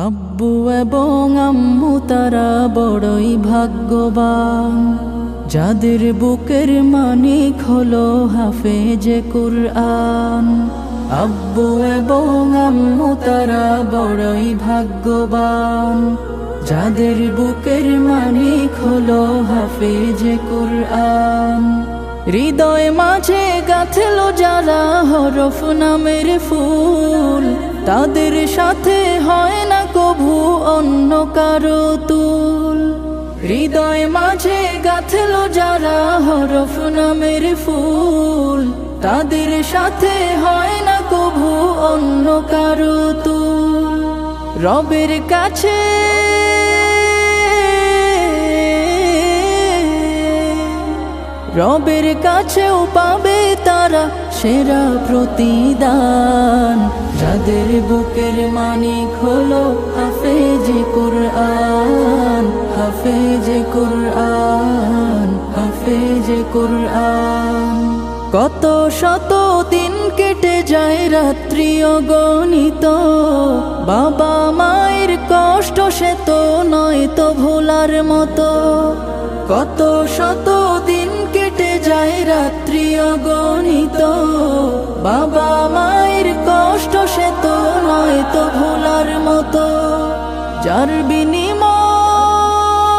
আব্বু এবং আম্মু তারা বড়ই ভাগ্যবান, যাদের বুকের মানিক হলো হাফেজে কুরআন। আব্বু এবং আম্মু তারা বড়ই ভাগ্যবান, যাদের বুকের মানিক হলো হাফেজে কুরআন। হৃদয় মাঝে গাঁথলো যারা হরফ নামের ফুল, তাদের সাথে হয় না কভু অন্য কারো তুল। হৃদয় মাঝে গাঁথলো যারা হরফ নামের ফুল, তাদের সাথে হয় না কভু অন্য কারো তুল। রবের কাছে রবের কাছেও পাবে তারা সেরা প্রতিদান, যাদের বুকের মানিক হলো হাফেজে কুরআন, হাফেজে কুরআন, হাফেজে কুরআন। কত শত দিন কেটে যায় রাত্রি অগণিত, বাবা মায়ের কষ্ট সে তো নয় তো ভোলার মতো। কত শত দিন কেটে যায় রাত্রি অগণিত, বাবা মায়ের কষ্ট সে তো নয় তো ভোলার মতো। যার বিনিময়